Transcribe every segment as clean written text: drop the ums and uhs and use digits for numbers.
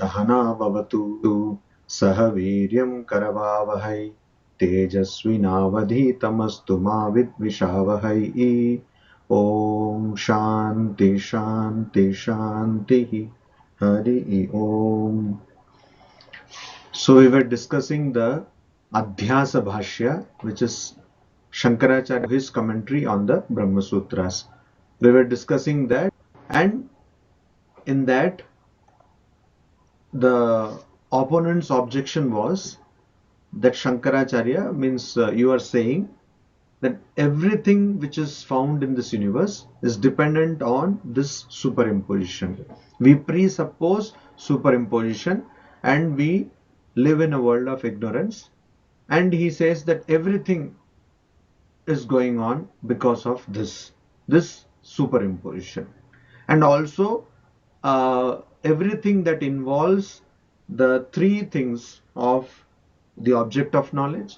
सहना भवतु सह वीर्यं करवावहै तेजस्विनावधीतमस्तु मा विद्विषावहै ओम शांति शांति शांति हरि ओम. So we were discussing the Adhyasa Bhashya, which is Shankaracharya, his commentary on the Brahma Sutras. We were discussing that, and in that the opponent's objection was that Shankaracharya means you are saying that everything which is found in this universe is dependent on this superimposition. We presuppose superimposition and we live in a world of ignorance, and he says that everything is going on because of this superimposition, and also everything that involves the three things of the object of knowledge,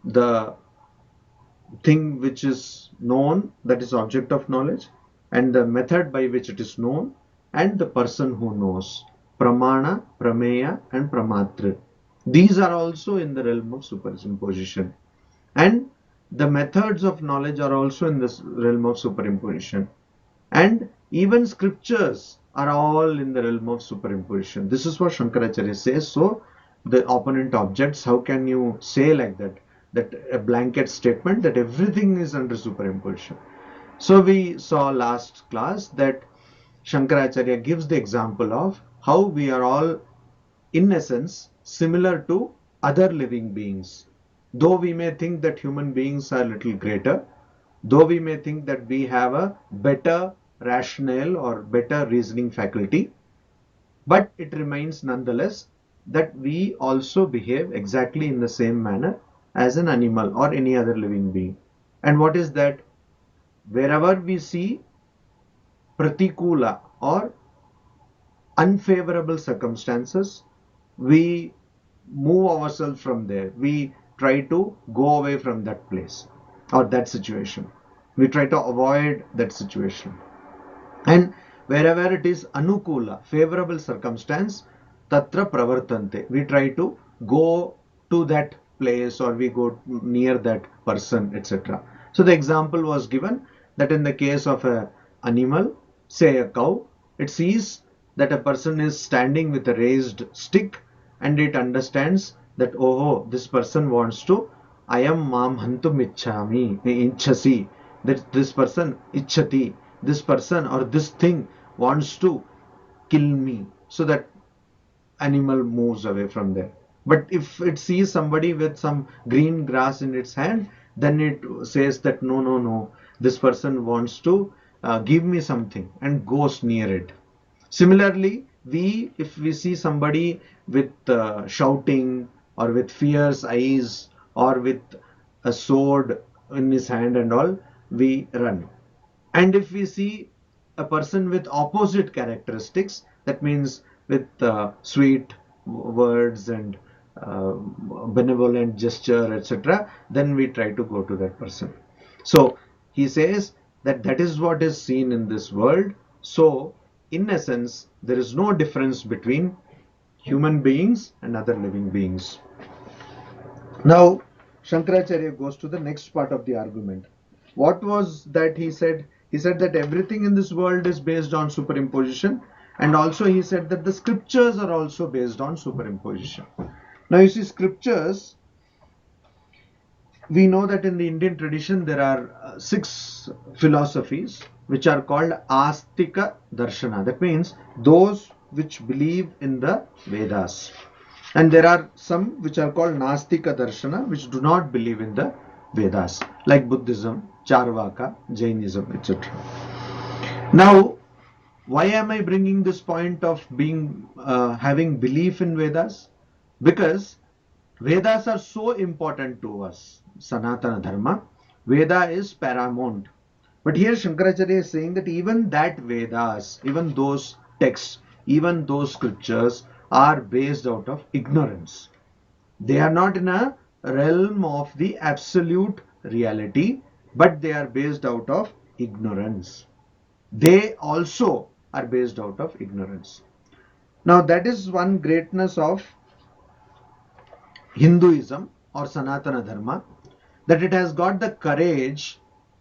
the thing which is known, that is object of knowledge, and the method by which it is known, and the person who knows, pramana, prameya and pramatra. These are also in the realm of superimposition, and the methods of knowledge are also in this realm of superimposition, and even scriptures are all in the realm of superimposition. This is what Shankaracharya says. So the opponent objects, how can you say like that a blanket statement that everything is under superimposition? So we saw last class that Shankaracharya gives the example of how we are all in essence similar to other living beings. Though we may think that human beings are a little greater, though we may think that we have a better rationale or better reasoning faculty, but it remains nonetheless that we also behave exactly in the same manner as an animal or any other living being. And what is that? Wherever we see pratikula or unfavorable circumstances, we move ourselves from there. We try to go away from that place or that situation. We try to avoid that situation. And wherever it is anukula, favorable circumstance, tatra pravartante, we try to go to that place or we go near that person, etc. So the example was given that in the case of an animal, say a cow, it sees that a person is standing with a raised stick and it understands that, oh, this person wants to, I am mam hantum ichhasi, that this person ichhati, this person or this thing wants to kill me, so that animal moves away from there. But if it sees somebody with some green grass in its hand, then it says that no, this person wants to give me something, and goes near it. Similarly, if we see somebody with shouting or with fierce eyes or with a sword in his hand and all, we run. And if we see a person with opposite characteristics, that means with sweet words and benevolent gesture, etc., then we try to go to that person. So he says that that is what is seen in this world. So in essence, there is no difference between human beings and other living beings. Now Shankaracharya goes to the next part of the argument. What was that he said? He said that everything in this world is based on superimposition, and also he said that the scriptures are also based on superimposition. Now you see, scriptures, we know that in the Indian tradition there are 6 philosophies which are called Astika Darshana. That means those which believe in the Vedas. And there are some which are called Nastika Darshana, which do not believe in the Vedas, like Buddhism, Charvaka, Jainism, etc. Now, why am I bringing this point of being having belief in Vedas? Because Vedas are so important to us, Sanatana Dharma. Veda is paramount. But here Shankaracharya is saying that even that Vedas, even those texts, even those scriptures are based out of ignorance. They are not in a realm of the absolute reality, but they are based out of ignorance. They also are based out of ignorance. Now that is one greatness of Hinduism or Sanatana Dharma, that it has got the courage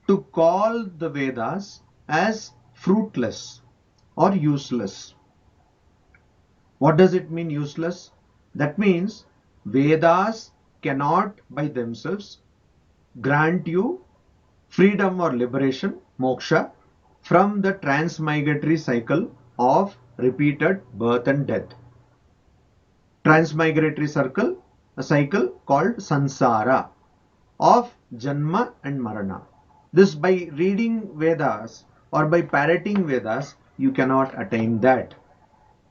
to call the Vedas as fruitless or useless. What does it mean, useless? That means Vedas cannot by themselves grant you freedom or liberation, moksha, from the transmigratory cycle of repeated birth and death. Transmigratory circle, a cycle called sansara of Janma and Marana. This, by reading Vedas or by parroting Vedas, you cannot attain that.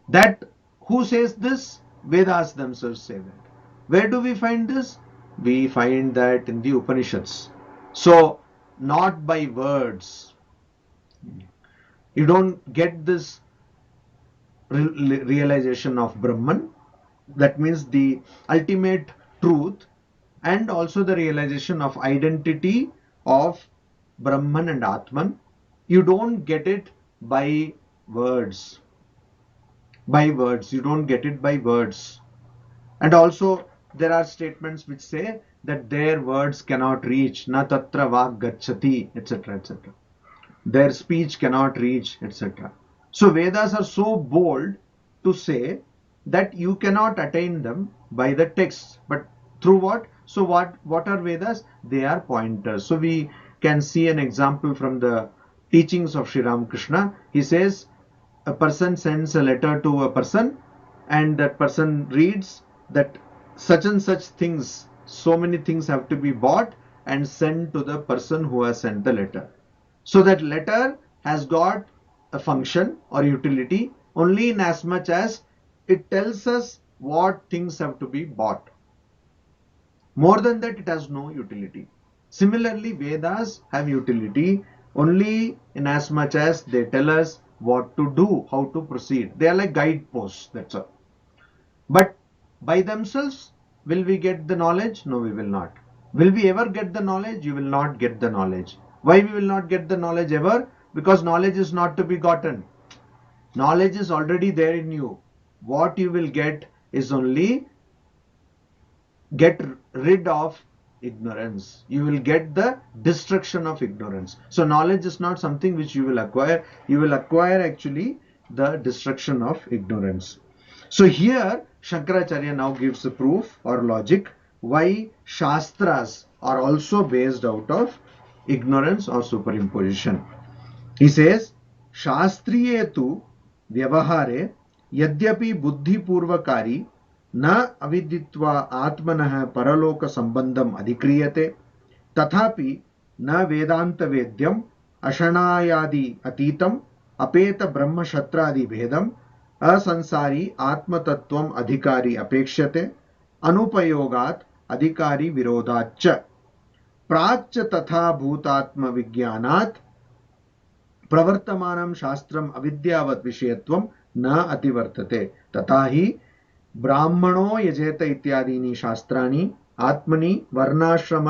That, who says this? Vedas themselves say that. Where do we find this? We find that in the Upanishads. So, not by words. You don't get this realization of Brahman. That means the ultimate truth, and also the realization of identity of Brahman and Atman. You don't get it by words. By words. You don't get it by words. And also there are statements which say that their words cannot reach. Na tatra vak gacchati, etc. etc. Their speech cannot reach, etc. So Vedas are so bold to say that you cannot attain them by the text, but through what? So what are Vedas? They are pointers. So we can see an example from the teachings of Sri Ramakrishna. He says a person sends a letter to a person, and that person reads that such and such things, so many things have to be bought and sent to the person who has sent the letter. So that letter has got a function or utility only in as much as it tells us what things have to be bought. More than that, it has no utility. Similarly, Vedas have utility only in as much as they tell us what to do, how to proceed. They are like guideposts, that's all. But by themselves, will we get the knowledge? No, we will not. Will we ever get the knowledge? You will not get the knowledge. Why we will not get the knowledge ever? Because knowledge is not to be gotten. Knowledge is already there in you. What you will get is only get rid of ignorance. You will get the destruction of ignorance. So knowledge is not something which you will acquire. You will acquire actually the destruction of ignorance. So here Shankaracharya now gives a proof or logic why Shastras are also based out of ignorance or superimposition. He says, Shastriye tu vyavahare yadyapi buddhi purvakari न अविदित्वा आत्मनः परलोक संबंधम अधिक्रियते तथापि न वेदांत वेद्यम अशनायादि अतीतम अपेत ब्रह्म शत्रादि भेदम असंसारी आत्मतत्वम अधिकारी अपेक्ष्यते अनुपयोगात् अधिकारी विरोधाच्च प्राच्च तथा भूतात्म विज्ञानात् प्रवर्तमानं शास्त्रम अविद्यावत् विषयत्वम न अतिवर्तते तथा ही ब्राह्मणो यजेत इत्यादीनि शास्त्राणि आत्मनि वर्णाश्रम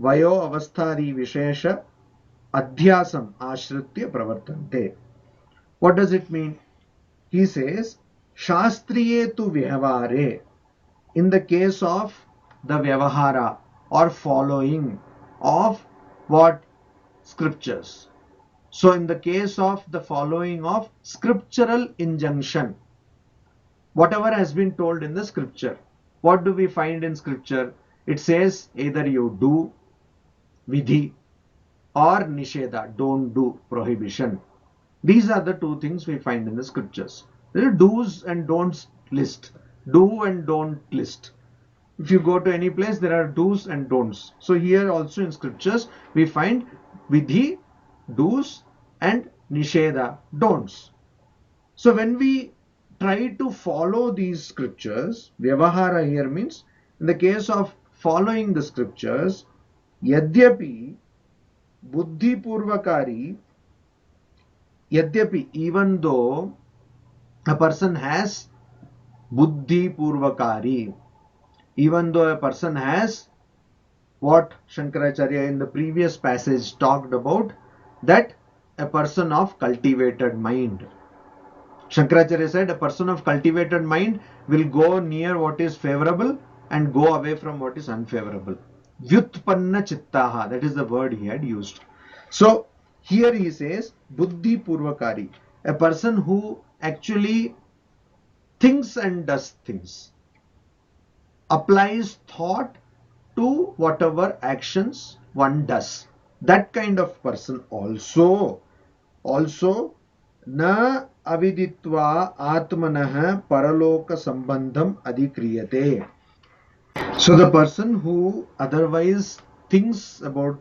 वयो अवस्थादि विशेष अध्यासम आश्रित्य प्रवर्तन्ते. What does it mean? He says, Shastriye tu vyavahare. In the case of the vyavahara or following of what? Scriptures. So in the case of the following of scriptural injunction, whatever has been told in the scripture, what do we find in scripture? It says either you do, vidhi, or nisheda, don't do, prohibition. These are the two things we find in the scriptures. There are do's and don'ts list. Do and don't list. If you go to any place, there are do's and don'ts. So here also in scriptures, we find vidhi, do's, and nisheda, don'ts. So when we try to follow these scriptures, vyavahara here means, in the case of following the scriptures, yadyapi buddhi purvakari, yadyapi, even though a person has buddhi purvakari, even though a person has what Shankaracharya in the previous passage talked about, that a person of cultivated mind. Shankaracharya said a person of cultivated mind will go near what is favorable and go away from what is unfavorable. Vyutpanna chittaha, that is the word he had used. So here he says buddhi purvakari, a person who actually thinks and does things, applies thought to whatever actions one does. That kind of person also na aviditva atmanah paraloka sambandham adhikriyate. So the person who otherwise thinks about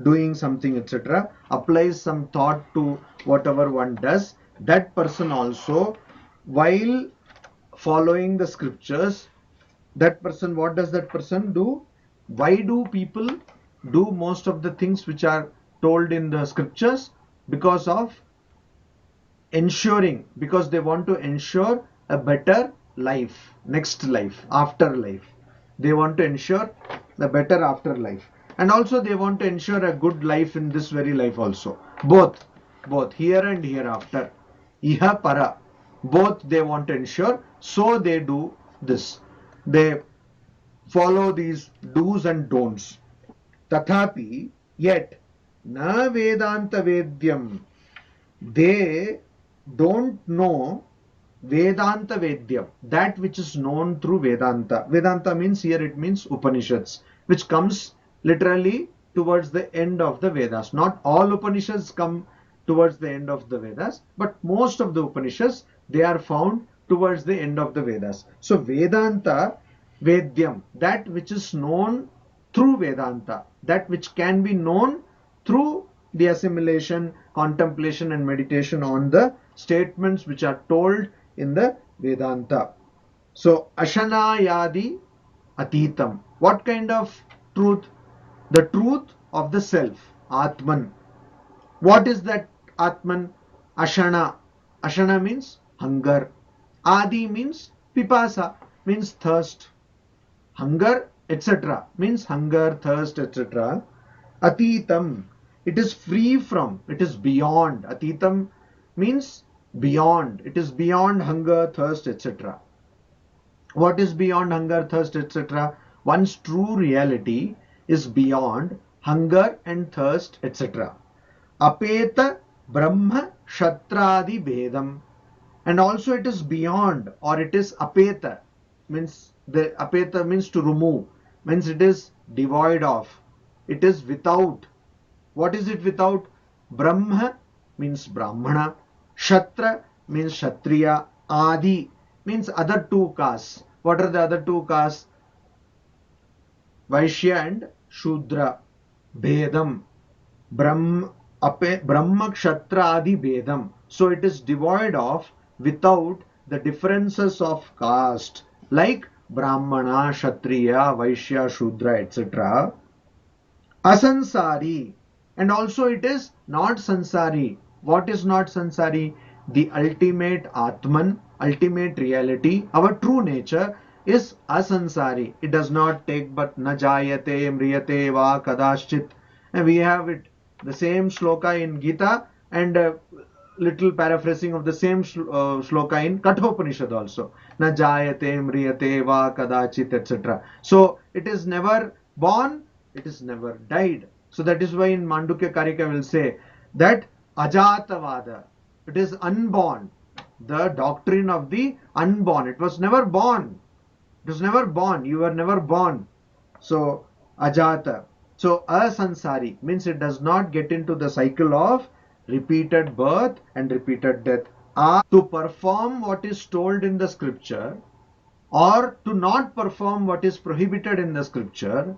doing something, etc., applies some thought to whatever one does, that person also, while following the scriptures, that person, what does that person do? Why do people do most of the things which are told in the scriptures? Because they want to ensure a better life, next life, afterlife. They want to ensure a better afterlife, and also they want to ensure a good life in this very life also. Both here and hereafter, iha para, both they want to ensure. So they do this. They follow these do's and don'ts. Tathapi, yet na Vedanta Vedyam, they don't know Vedanta Vedyam, that which is known through Vedanta. Vedanta means, here it means Upanishads, which comes literally towards the end of the Vedas. Not all Upanishads come towards the end of the Vedas, but most of the Upanishads, they are found towards the end of the Vedas. So Vedanta Vedyam, that which is known through Vedanta, that which can be known through the assimilation, contemplation and meditation on the statements which are told in the Vedanta. So Ashanayadi Atitam. What kind of truth? The truth of the self, Atman. What is that Atman? Ashana. Ashana means hunger. Adi means pipasa, means thirst. Hunger, etc. means hunger, thirst, etc. Atitam, it is free from, it is beyond. Atitam means beyond. It is beyond hunger, thirst, etc. What is beyond hunger, thirst, etc.? One's true reality is beyond hunger and thirst, etc. Apeta Brahma Shatradi Vedam. And also it is beyond, or it is apeta, means the apeta means to remove, means it is devoid of, it is without. What is it without? Brahma means Brahmana, Shatra means Kshatriya, Adi means other two castes. What are the other two castes? Vaishya and Shudra. Bhedam. Brahma Kshatra Adi Bhedam. So it is devoid of, without the differences of caste, like Brahmana, Kshatriya, Vaishya, Shudra, etc. Asansari. And also it is not sansari. What is not sansari? The ultimate Atman, ultimate reality, our true nature is asansari. It does not take but na jayate mriyate va kadaschit. And we have it, the same shloka in Gita, and little paraphrasing of the same shloka in Kathopanishad also. Na jayate mriyate va kadachit, etc. So it is never born, it is never died. So that is why in Mandukya Karika will say that Ajatavada, it is unborn, the doctrine of the unborn. It was never born. It was never born. You were never born. So Ajata. So asansari means it does not get into the cycle of repeated birth and repeated death. To perform what is told in the scripture, or to not perform what is prohibited in the scripture,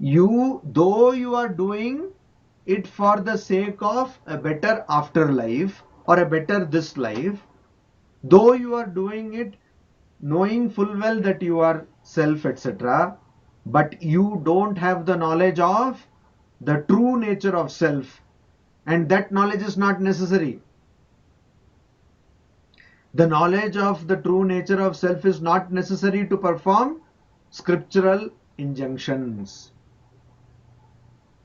though you are doing it for the sake of a better afterlife or a better this life, though you are doing it knowing full well that you are self, etc., but you don't have the knowledge of the true nature of self, and that knowledge is not necessary. The knowledge of the true nature of self is not necessary to perform scriptural injunctions.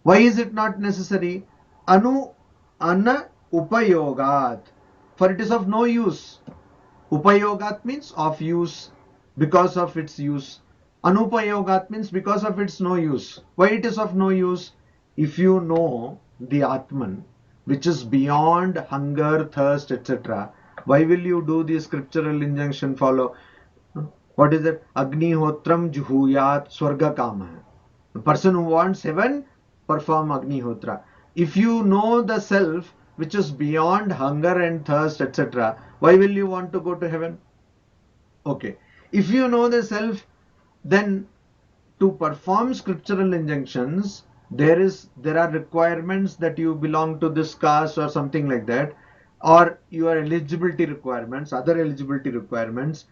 Why is it not necessary? Ana upayogat. for it is of no use. Upayogat means of use, because of its use. Anupayogat means because of its no use. Why it is of no use? If you know the Atman, which is beyond hunger, thirst, etc., why will you do the scriptural injunction follow? What is it? Agnihotram juhuyat swarga kama. The person who wants heaven, perform Agnihotra. If you know the self, which is beyond hunger and thirst, etc., why will you want to go to heaven? Okay. If you know the self, then to perform scriptural injunctions, there are requirements that you belong to this caste or something like that, or your eligibility requirements, other eligibility requirements.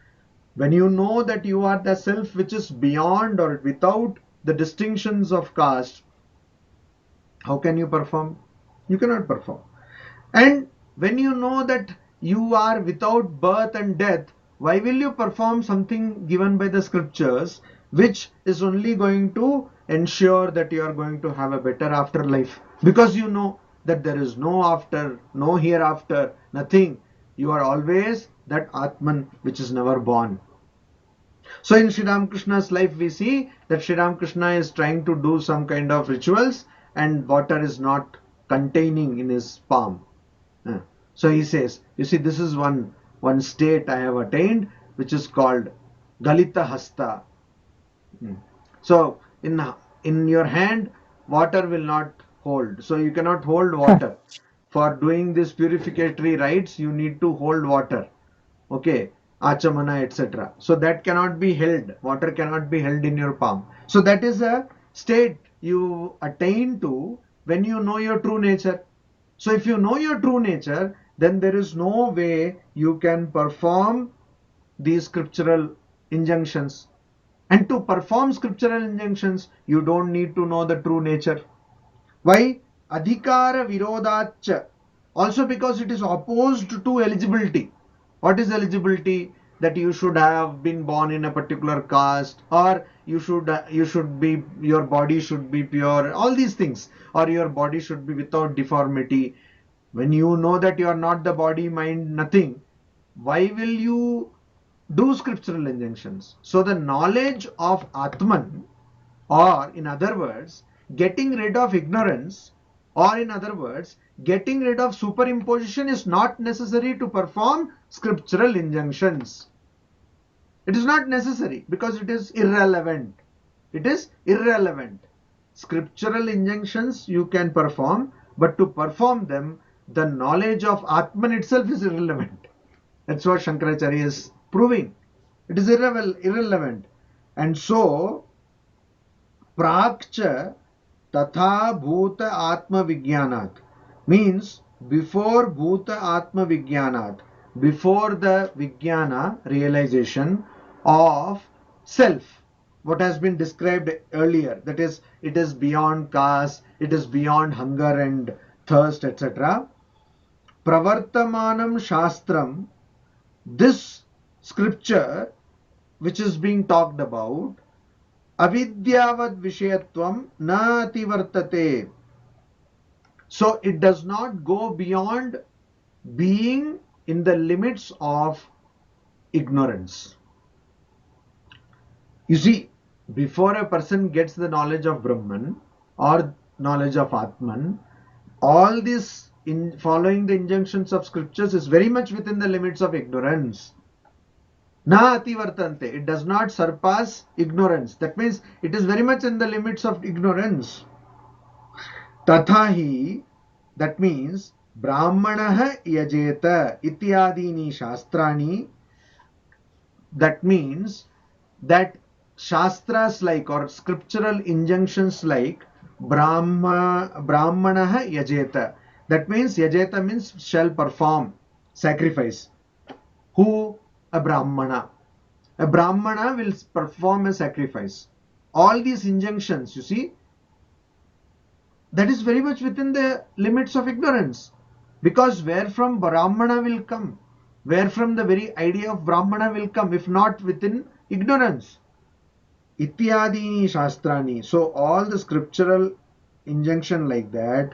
When you know that you are the self which is beyond or without the distinctions of caste, how can you perform? You cannot perform. And when you know that you are without birth and death, why will you perform something given by the scriptures which is only going to ensure that you are going to have a better afterlife? Because you know that there is no after, no hereafter, nothing. You are always that Atman which is never born. So in Sri Ramakrishna's life, we see that Sri Ramakrishna is trying to do some kind of rituals and water is not containing in his palm. So he says, you see, this is one state I have attained, which is called Galita Hasta. So in your hand, water will not hold. So you cannot hold water. For doing this purificatory rites, you need to hold water. Okay, Achamana, etc. So that cannot be held. Water cannot be held in your palm. So that is a state you attain to when you know your true nature. So if you know your true nature, then there is no way you can perform these scriptural injunctions. And to perform scriptural injunctions, you don't need to know the true nature. Why? Adhikara virodhacha. Also because it is opposed to eligibility. What is eligibility? That you should have been born in a particular caste, or your body should be pure, all these things, or your body should be without deformity. When you know that you are not the body, mind, nothing, why will you do scriptural injunctions? So the knowledge of Atman, or in other words, getting rid of ignorance, or in other words, getting rid of superimposition is not necessary to perform scriptural injunctions. It is not necessary because it is irrelevant. It is irrelevant. Scriptural injunctions you can perform, but to perform them, the knowledge of Atman itself is irrelevant. That's what Shankaracharya is proving. It is irrelevant. And so, Prakcha Tatha Bhuta Atma Vijnanat means before Bhuta Atma Vijnanat, before the Vijnana realization of self, what has been described earlier, that is, it is beyond caste, it is beyond hunger and thirst, etc. Pravartamanam Shastram, this scripture which is being talked about, avidyavad vishayatvam na ativartate. So it does not go beyond being in the limits of ignorance. You see, before a person gets the knowledge of Brahman or knowledge of Atman, all this in following the injunctions of scriptures is very much within the limits of ignorance. Na ativartante. It does not surpass ignorance. That means it is very much in the limits of ignorance. Tathahi, that means Brahmanah yajeta ityadini shastrani. That means that shastras like, or scriptural injunctions like, Brahmanah yajeta. That means yajeta means shall perform sacrifice. Who? A Brahmana. A Brahmana will perform a sacrifice. All these injunctions, you see, that is very much within the limits of ignorance. Because where from Brahmana will come? Where from the very idea of Brahmana will come, if not within ignorance? Ityadini shastrani. So all the scriptural injunction like that,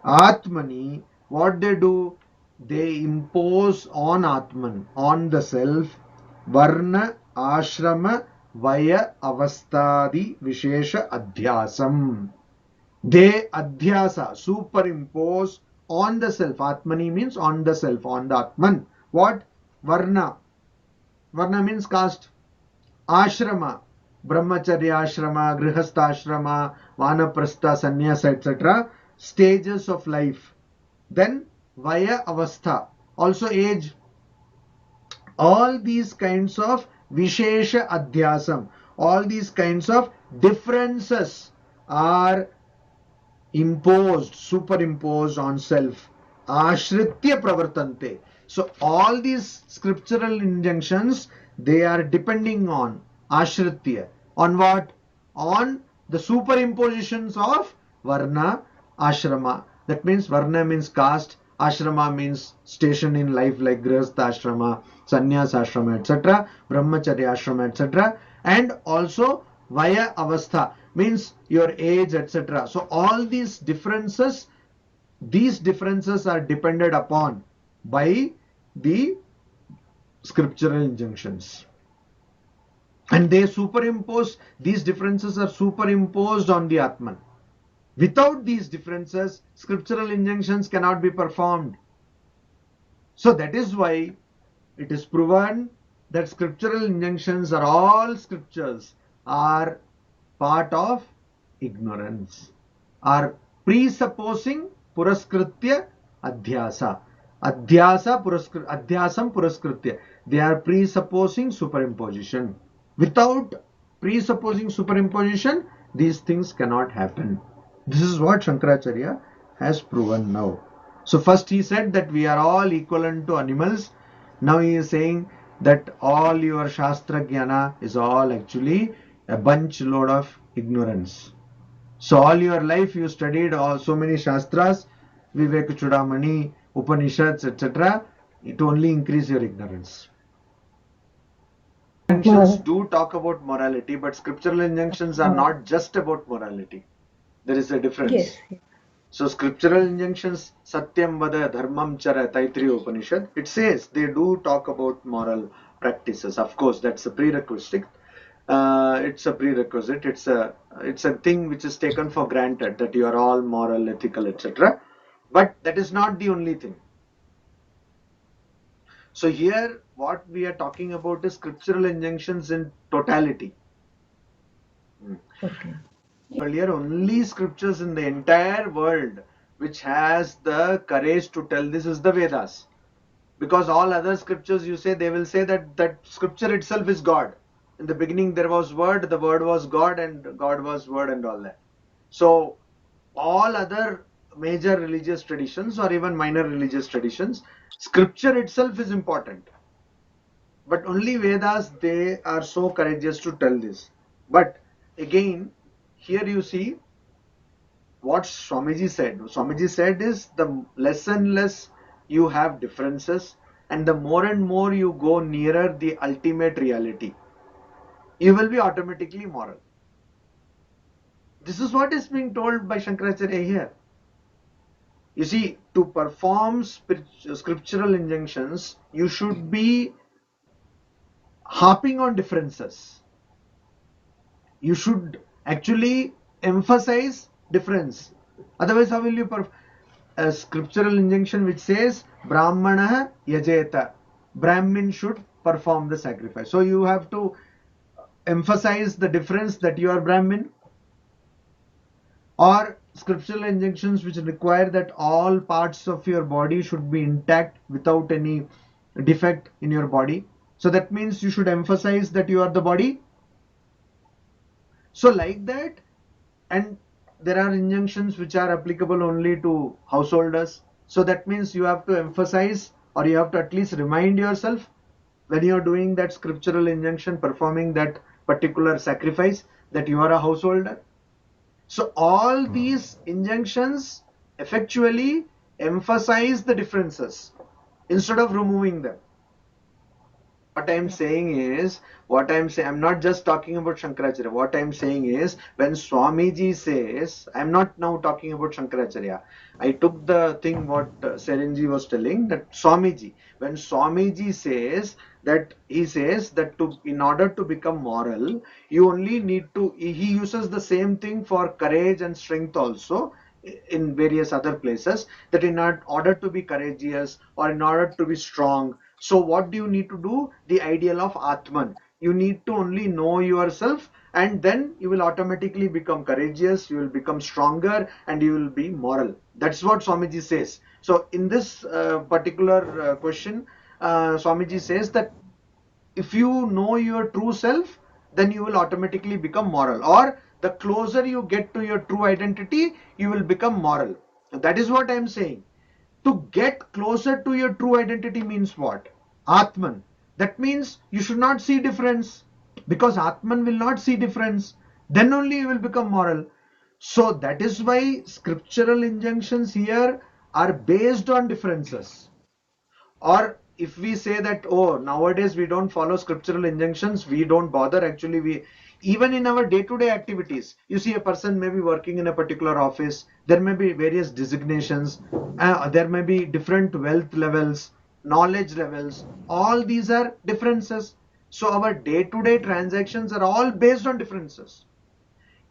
Atmani, what they do, they impose on Atman, on the self, Varna, Ashrama, Vaya, Avastadi, Vishesha, Adhyasam. They adhyasa, superimpose on the self. Atmani means on the self, on the Atman. What? Varna. Varna means caste. Ashrama. Brahmacharya ashrama, grihastha ashrama, vanaprastha, sannyasa, etc. Stages of life. Then Vaya Avastha. Also age. All these kinds of Vishesha Adhyasam. All these kinds of differences are imposed, superimposed on self. Ashritya pravartante. So all these scriptural injunctions, they are depending on ashritya. On what? On the superimpositions of varna, ashrama. That means varna means caste, ashrama means station in life like grihastha ashrama, sannyas ashrama, etc., brahmacharya ashrama, etc., and also vaya avastha means your age, etc. So all these differences are depended upon by the scriptural injunctions, and they superimpose, these differences are superimposed on the Atman. Without these differences, scriptural injunctions cannot be performed. So that is why it is proven that scriptural injunctions are all scriptures are part of ignorance, are presupposing puraskritya adhyasa. Adhyasam puraskritya. They are presupposing superimposition. Without presupposing superimposition, these things cannot happen. This is what Shankaracharya has proven now. So first he said that we are all equivalent to animals. Now he is saying that all your Shastra Jnana is all actually a bunch load of ignorance. So all your life you studied so many Shastras, Vivek Chudamani, Upanishads, etc. It only increase your ignorance. Injunctions do talk about morality, but scriptural injunctions are not just about morality. There is a difference. Yes. So scriptural injunctions, Satyam Vada Dharmam Chara, Taittiriya Upanishad, it says they do talk about moral practices. Of course, that's a prerequisite. It's a prerequisite. It's a thing which is taken for granted that you are all moral, ethical, etc. But that is not the only thing. So here, what we are talking about is scriptural injunctions in totality. Okay. Earlier, only scriptures in the entire world which has the courage to tell this is the Vedas. Because all other scriptures, you say, they will say that scripture itself is God. In the beginning there was word, the word was God, and God was word, and all that. So all other major religious traditions or even minor religious traditions, scripture itself is important. But only Vedas, they are so courageous to tell this. But again, here you see what Swamiji said. Swamiji said is the less and less you have differences, and the more and more you go nearer the ultimate reality, you will be automatically moral. This is what is being told by Shankaracharya here. You see, to perform scriptural injunctions, you should be harping on differences. You should actually emphasize difference. Otherwise, how will you perform? A scriptural injunction which says Brahmana yajeta, Brahmin should perform the sacrifice. So you have to emphasize the difference that you are Brahmin, or scriptural injunctions which require that all parts of your body should be intact without any defect in your body. So that means you should emphasize that you are the body. So like that, and there are injunctions which are applicable only to householders. So that means you have to emphasize, or you have to at least remind yourself when you are doing that scriptural injunction, performing that particular sacrifice, that you are a householder. So all these injunctions effectually emphasize the differences instead of removing them. What I'm saying is, I'm not just talking about Shankaracharya. What I'm saying is, when Swamiji says, I'm not now talking about Shankaracharya. I took the thing what Serenji was telling, that Swamiji, when Swamiji says that, he says that in order to become moral, you only need to, he uses the same thing for courage and strength also in various other places, that in order to be courageous or in order to be strong, so what do you need to do? The ideal of Atman. You need to only know yourself, and then you will automatically become courageous, you will become stronger, and you will be moral. That's what Swamiji says. So in this particular question, Swamiji says that if you know your true self, then you will automatically become moral. Or the closer you get to your true identity, you will become moral. That is what I am saying. To get closer to your true identity means what? Atman. That means you should not see difference, because Atman will not see difference. Then only you will become moral. So that is why scriptural injunctions here are based on differences. Or if we say that, oh, nowadays we don't follow scriptural injunctions, we don't bother, actually we, even in our day-to-day activities, you see a person may be working in a particular office, there may be various designations, there may be different wealth levels, knowledge levels, all these are differences. So our day-to-day transactions are all based on differences.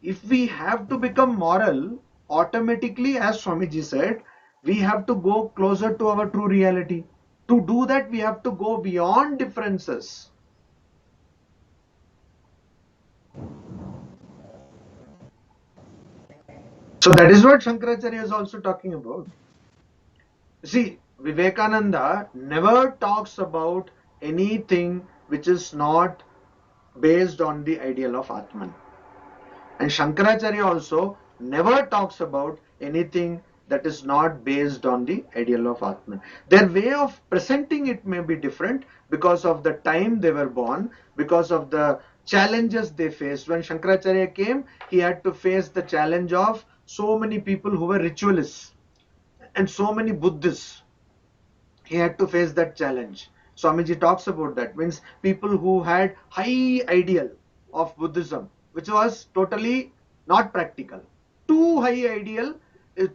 If we have to become moral, automatically, as Swamiji said, we have to go closer to our true reality. To do that, we have to go beyond differences. So that is what Shankaracharya is also talking about. See, Vivekananda never talks about anything which is not based on the ideal of Atman. And Shankaracharya also never talks about anything that is not based on the ideal of Atman. Their way of presenting it may be different because of the time they were born, because of the challenges they faced. When Shankaracharya came, he had to face the challenge of so many people who were ritualists and so many Buddhists. He had to face that challenge. Swamiji talks about that. Means people who had high ideal of Buddhism, which was totally not practical. Too high ideal,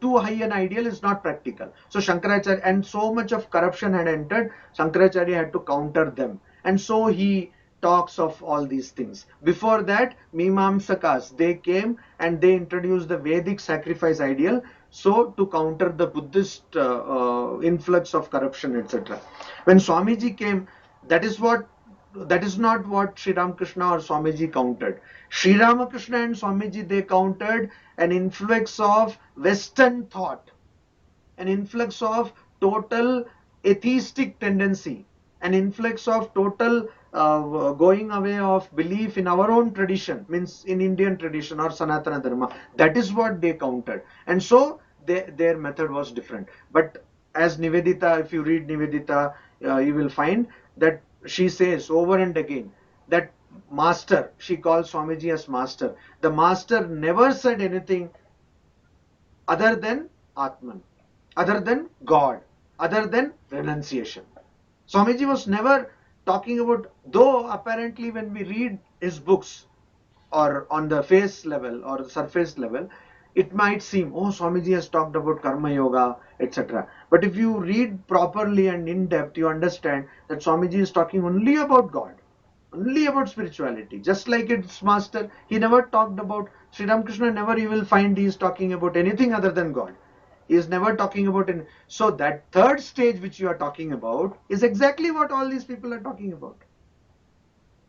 too high an ideal is not practical. So Shankaracharya, and so much of corruption had entered, Shankaracharya had to counter them. And so he talks of all these things. Before that, Mimamsakas, they came and they introduced the Vedic sacrifice ideal, so to counter the Buddhist influx of corruption, etc. When Swamiji came, that is not what Sri Ramakrishna or Swamiji countered. Sri Ramakrishna and Swamiji, they countered an influx of Western thought, an influx of total atheistic tendency, an influx of total going away of belief in our own tradition, means in Indian tradition or Sanatana Dharma. That is what they countered. And so their method was different. But as Nivedita, if you read Nivedita, you will find that she says over and again that master, she calls Swamiji as master. The master never said anything other than Atman, other than God, other than renunciation. Swamiji was never talking about, though apparently when we read his books or on the face level or the surface level, it might seem, oh, Swamiji has talked about Karma Yoga, etc. But if you read properly and in depth, you understand that Swamiji is talking only about God, only about spirituality. Just like its master, he never talked about, Sri Ramakrishna never you will find he is talking about anything other than God. He is never talking about any. So that third stage which you are talking about is exactly what all these people are talking about.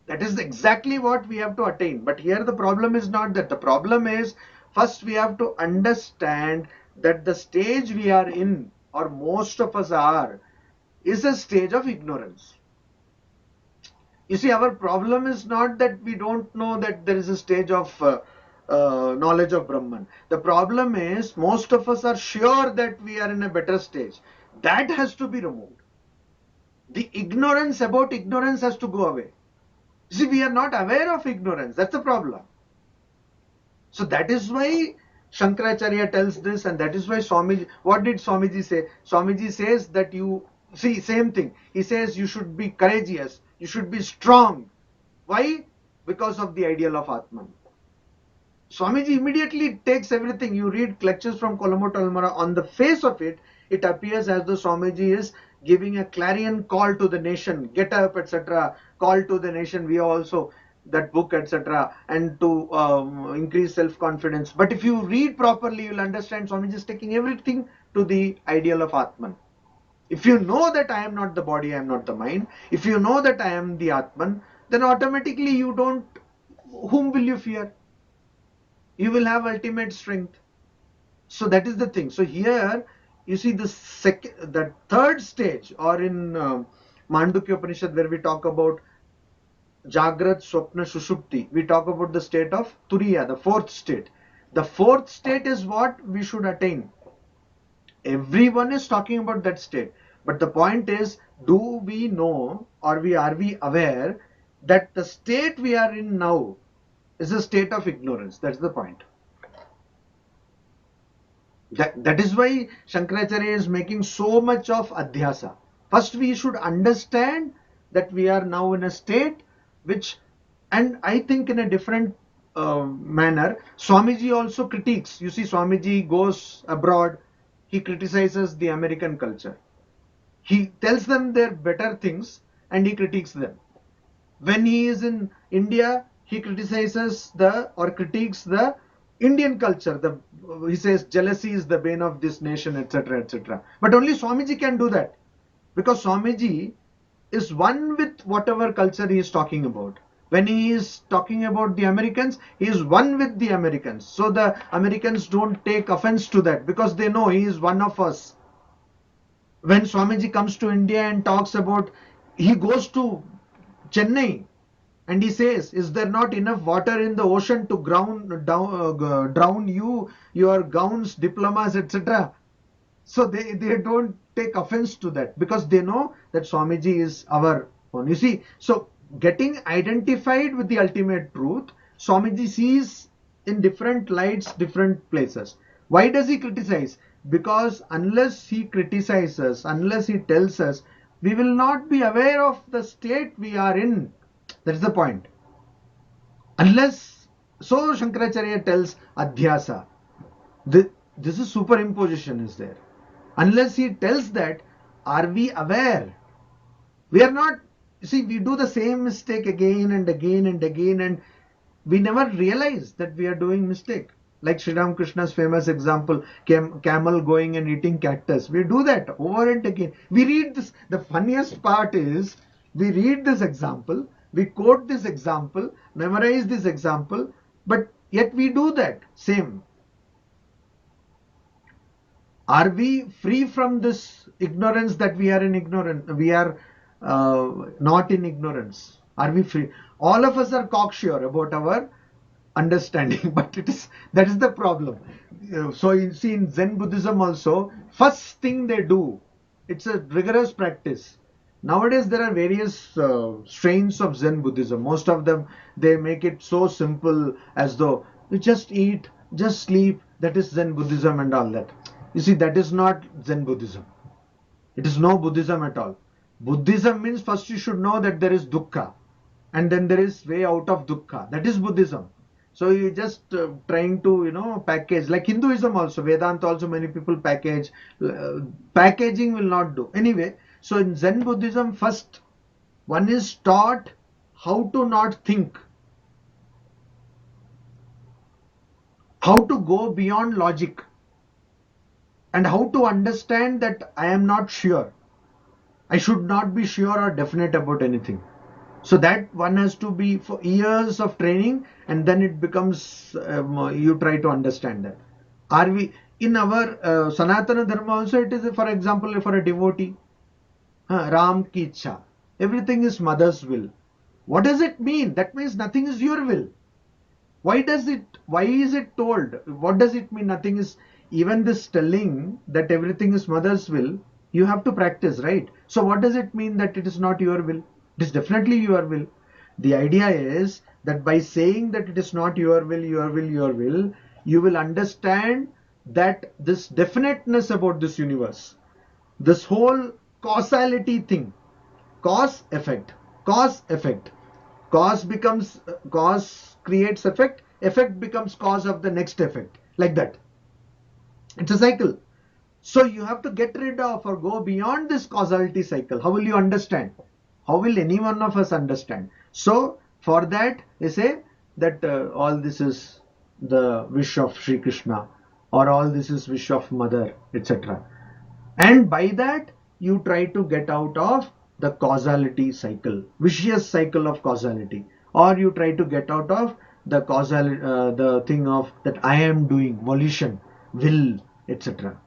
That is exactly what we have to attain. But here the problem is not that. The problem is, first we have to understand that the stage we are in, or most of us are, is a stage of ignorance. You see, our problem is not that we don't know that there is a stage of knowledge of Brahman. The problem is most of us are sure that we are in a better stage. That has to be removed. The ignorance about ignorance has to go away. See, we are not aware of ignorance. That's the problem. So that is why Shankaracharya tells this, and that is why Swamiji, what did Swamiji say? Swamiji says that you, see, same thing. He says you should be courageous, You should be strong. Why? Because of the ideal of Atman. Swamiji immediately takes everything. You read lectures from Colombo to Almora, on the face of it, it appears as though Swamiji is giving a clarion call to the nation, get up, etc. Call to the nation, we also, that book, etc. And to increase self-confidence. But if you read properly, you'll understand Swamiji is taking everything to the ideal of Atman. If you know that I am not the body, I am not the mind, if you know that I am the Atman, then automatically you don't, whom will you fear? You will have ultimate strength. So that is the thing. So here you see the third stage, or in Mandukya Upanishad, where we talk about Jagrat, Swapna, Shushupti, we talk about the state of Turiya, the fourth state. The fourth state is what we should attain. Everyone is talking about that state. But the point is, do we know, or are we aware that the state we are in now is a state of ignorance? That's the point. That is why Shankaracharya is making so much of adhyasa. First, we should understand that we are now in a state which, and I think in a different manner, Swamiji also critiques. You see, Swamiji goes abroad, he criticizes the American culture. He tells them their better things and he critiques them. When he is in India, he criticizes critiques the Indian culture. He says jealousy is the bane of this nation, etc., etc. But only Swamiji can do that, because Swamiji is one with whatever culture he is talking about. When he is talking about the Americans, he is one with the Americans. So the Americans don't take offense to that, because they know he is one of us. When Swamiji comes to India and talks about, he goes to Chennai and he says, is there not enough water in the ocean to drown you, your gowns, diplomas, etc.? So they don't take offense to that, because they know that Swamiji is our one. You see, so getting identified with the ultimate truth, Swamiji sees in different lights, different places. Why does he criticize? Because unless he criticizes, unless he tells us, we will not be aware of the state we are in. That's the point. Unless, so Shankaracharya tells adhyasa. This is superimposition is there. Unless he tells that, are we aware? We are not, see, we do the same mistake again and again and again, and we never realize that we are doing mistake. Like Sri Ramakrishna's famous example, camel going and eating cactus. We do that over and again. We read this. The funniest part is, we read this example, we quote this example, memorize this example, but yet we do that same. Are we free from this ignorance that we are in ignorance? We are not in ignorance. Are we free? All of us are cocksure about our understanding, but that is the problem. So you see, in Zen Buddhism also, first thing they do, it's a rigorous practice. Nowadays there are various strains of Zen Buddhism. Most of them, they make it so simple, as though you just eat, just sleep, that is Zen Buddhism and all that. You see, that is not Zen Buddhism. It is no Buddhism at all. Buddhism means first you should know that there is dukkha, and then there is way out of dukkha. That is Buddhism. So you just trying to, package. Like Hinduism also, Vedanta also, many people package. Packaging will not do. Anyway, so in Zen Buddhism, first one is taught how to not think. How to go beyond logic. And how to understand that I am not sure. I should not be sure or definite about anything. So that one has to be for years of training, and then it becomes, you try to understand that. Are we, in our Sanatana Dharma also, it is, for example, for a devotee, Ram ki ichha. Everything is mother's will. What does it mean? That means nothing is your will. Why is it told? What does it mean? Nothing is, even this telling that everything is mother's will, you have to practice, right? So what does it mean that it is not your will? It is definitely your will. The idea is that by saying that it is not your will, you will understand that this definiteness about this universe, this whole causality thing, cause, effect. Cause, effect. Cause creates effect. Effect becomes cause of the next effect. Like that. It's a cycle. So you have to get rid of or go beyond this causality cycle. How will you understand? How will any one of us understand? So for that, they say that all this is the wish of Sri Krishna, or all this is wish of mother, etc. And by that, you try to get out of the causality cycle, vicious cycle of causality, or you try to get out of the the thing of that I am doing, volition, will, etc.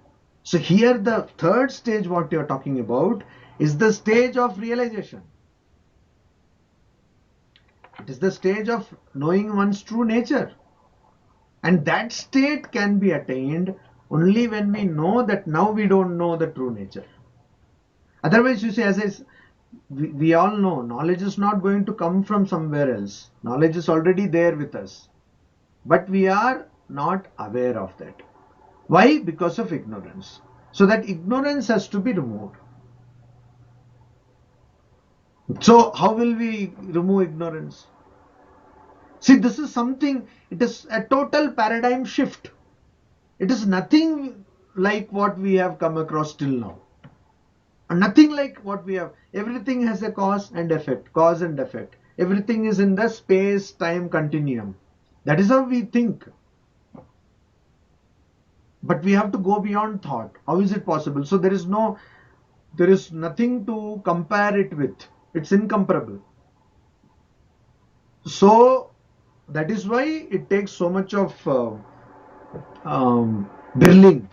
So here the third stage what you are talking about is the stage of realization. It is the stage of knowing one's true nature. And that state can be attained only when we know that now we don't know the true nature. Otherwise, you see, we all know, knowledge is not going to come from somewhere else. Knowledge is already there with us. But we are not aware of that. Why? Because of ignorance. So that ignorance has to be removed. So how will we remove ignorance? See, this is something, it is a total paradigm shift. It is nothing like what we have come across till now. Nothing like what we have. Everything has a cause and effect, cause and effect. Everything is in the space-time continuum. That is how we think. But we have to go beyond thought. How is it possible? So there is nothing to compare it with. It's incomparable. So that is why it takes so much of drilling.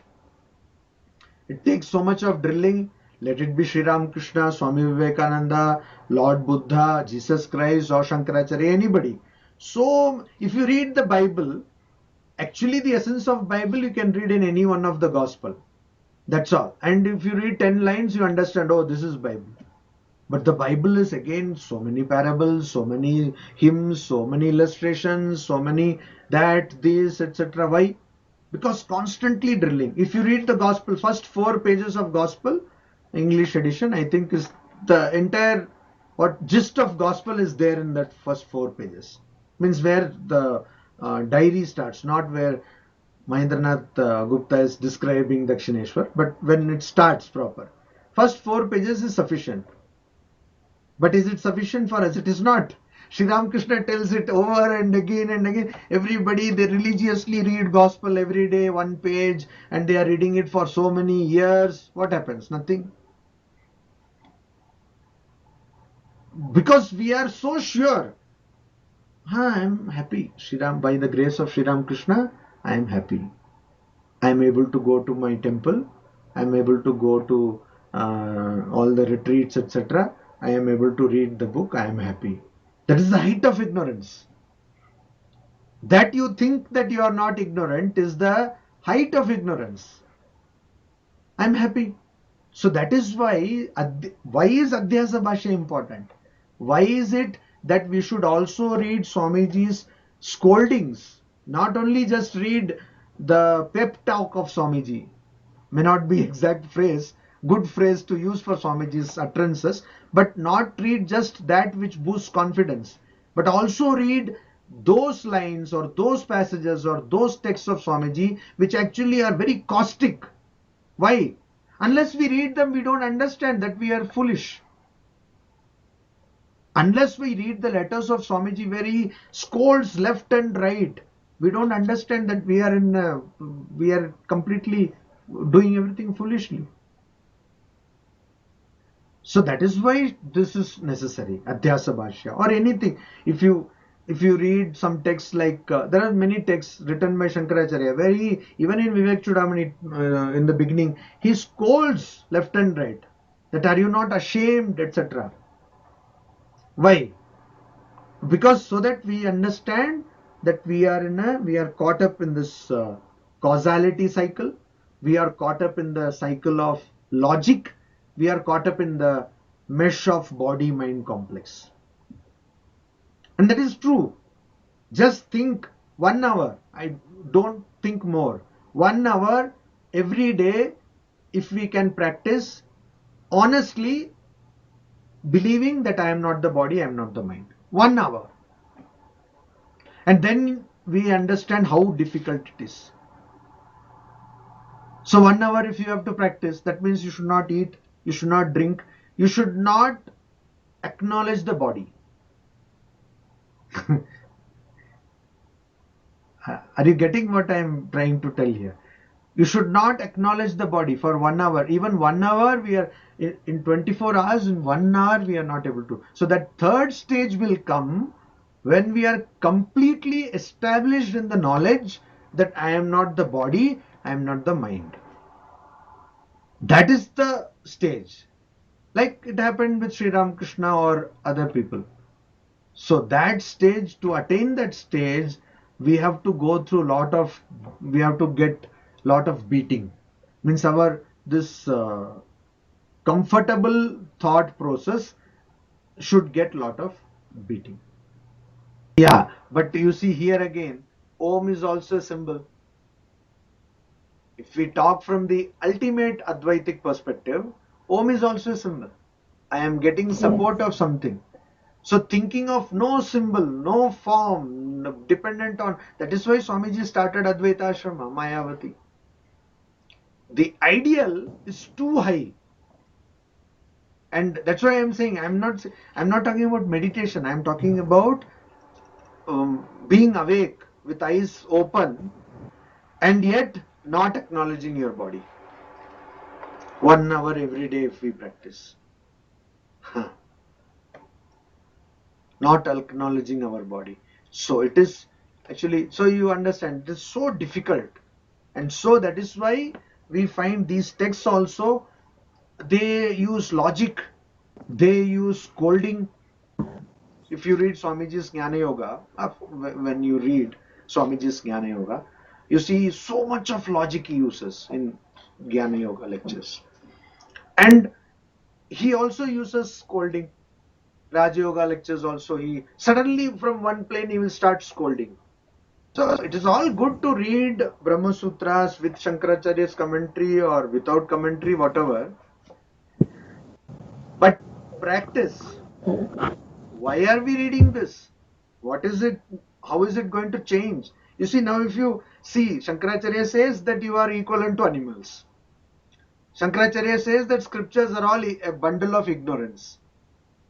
It takes so much of drilling. Let it be Sri Ramakrishna, Swami Vivekananda, Lord Buddha, Jesus Christ, or Shankaracharya, anybody. So if you read the Bible, actually the essence of Bible you can read in any one of the gospel. That's all. And if you read 10 lines, you understand, oh, this is Bible. But the Bible is again so many parables, so many hymns, so many illustrations, so many that, this, etc. Why? Because constantly drilling. If you read the gospel, first 4 pages of gospel, English edition, I think is the entire gist of gospel is there in that first 4 pages. Means where the diary starts, not where Mahendranath Gupta is describing Dakshineshwar, but when it starts proper. First 4 pages is sufficient. But is it sufficient for us? It is not. Sri Ramakrishna tells it over and again and again. Everybody, they religiously read gospel every day, 1 page, and they are reading it for so many years. What happens? Nothing. Because we are so sure. I am happy. By the grace of Sri Ramakrishna, I am happy. I am able to go to my temple. I am able to go to all the retreats, etc. I am able to read the book. I am happy. That is the height of ignorance. That you think that you are not ignorant is the height of ignorance. I am happy. So that is why is Adhyasa Bhashya important? Why is it that we should also read Swamiji's scoldings? Not only just read the pep talk of Swamiji. May not be exact phrase, good phrase to use for Swamiji's utterances, but not read just that which boosts confidence, but also read those lines or those passages or those texts of Swamiji which actually are very caustic. Why? Unless we read them, we don't understand that we are foolish. Unless we read the letters of Swamiji where he scolds left and right, we don't understand that we are completely doing everything foolishly. So that is why this is necessary, Adhyasa Bhashya or anything. If you read some texts like, there are many texts written by Shankaracharya where he, even in Vivek Chudamani in the beginning, he scolds left and right. That are you not ashamed, etc. Why? Because so that we understand that we are caught up in this causality cycle. We are caught up in the cycle of logic. We are caught up in the mesh of body-mind complex. And that is true. Just think 1 hour. I don't think more. 1 hour every day, if we can practice honestly, believing that I am not the body, I am not the mind. 1 hour. And then we understand how difficult it is. So 1 hour if you have to practice, that means you should not eat, you should not drink, you should not acknowledge the body. Are you getting what I am trying to tell here? You should not acknowledge the body for 1 hour. Even 1 hour, we are in 24 hours, in 1 hour, we are not able to. So that third stage will come when we are completely established in the knowledge that I am not the body, I am not the mind. That is the stage. Like it happened with Sri Ramakrishna or other people. So that stage, to attain that stage, we have to go through we have to get lot of beating. Means this comfortable thought process should get lot of beating. Yeah, but you see here again, Om is also a symbol. If we talk from the ultimate Advaitic perspective, Om is also a symbol. I am getting support of something. So thinking of no symbol, no form, dependent on, that is why Swamiji started Advaita Ashrama, Mayavati. The ideal is too high. And that's why I'm saying, I'm not talking about meditation. I'm talking about being awake with eyes open and yet not acknowledging your body. 1 hour every day if we practice. Not acknowledging our body. So it is actually, so you understand, it is so difficult. And so that is why we find these texts also, they use logic, they use scolding. If you read Swamiji's Jnana Yoga, when you read Swamiji's Jnana Yoga, you see so much of logic he uses in Jnana Yoga lectures. And he also uses scolding. Raja Yoga lectures also, he suddenly from one plane he will start scolding. So it is all good to read Brahma Sutras with Shankaracharya's commentary or without commentary, whatever. But practice. Why are we reading this? What is it? How is it going to change? You see, now if you see, Shankaracharya says that you are equivalent to animals. Shankaracharya says that scriptures are all a bundle of ignorance.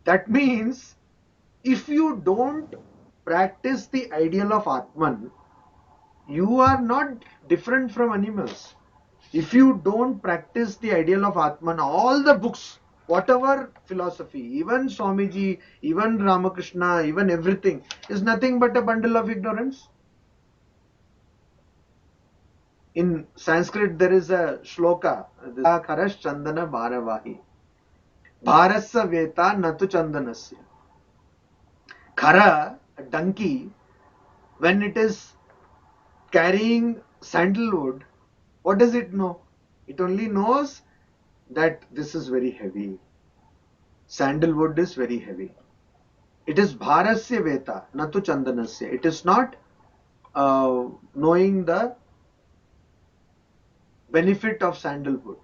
That means if you don't practice the ideal of Atman, you are not different from animals. If you don't practice the ideal of Atman, all the books, whatever philosophy, even Swamiji, even Ramakrishna, even everything, is nothing but a bundle of ignorance. In Sanskrit, there is a shloka, Kharash Chandana Bharavahi. Bharasya Veta Natu Chandanasya. Khara, a donkey, when it is carrying sandalwood, what does it know? It only knows that this is very heavy. Sandalwood is very heavy. It is bharasya veta, natu chandanasya. It is not knowing the benefit of sandalwood.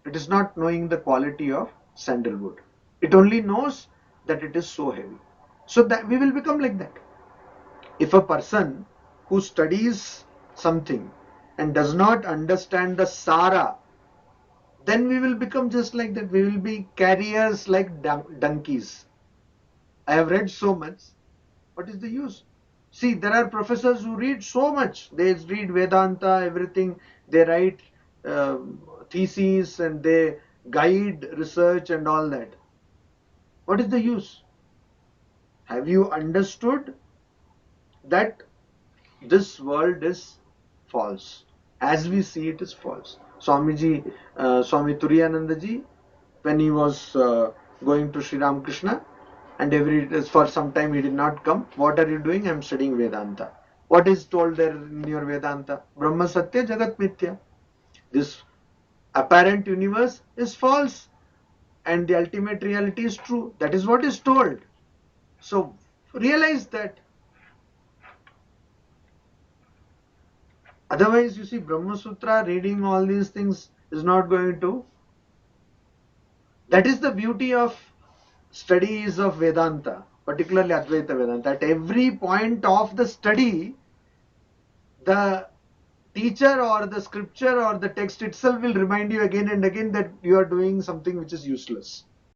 It is not knowing the quality of sandalwood. It only knows that it is so heavy. So that we will become like that. If a person who studies something and does not understand the sara, then we will become just like that. We will be carriers like donkeys. I have read so much. What is the use? See, there are professors who read so much. They read Vedanta, everything. They write theses and they guide research and all that. What is the use? Have you understood that this world is false? As we see it is false. Swami Turiyanandaji, when he was going to Sri Ramakrishna, and for some time he did not come. What are you doing? I am studying Vedanta. What is told there in your Vedanta? Brahma Satya Jagat Mithya. This apparent universe is false and the ultimate reality is true. That is what is told. So realize that. Otherwise, you see, Brahma Sutra, reading all these things is not going to. That is the beauty of studies of Vedanta, particularly Advaita Vedanta, at every point of the study, the teacher or the scripture or the text itself will remind you again and again that you are doing something which is useless.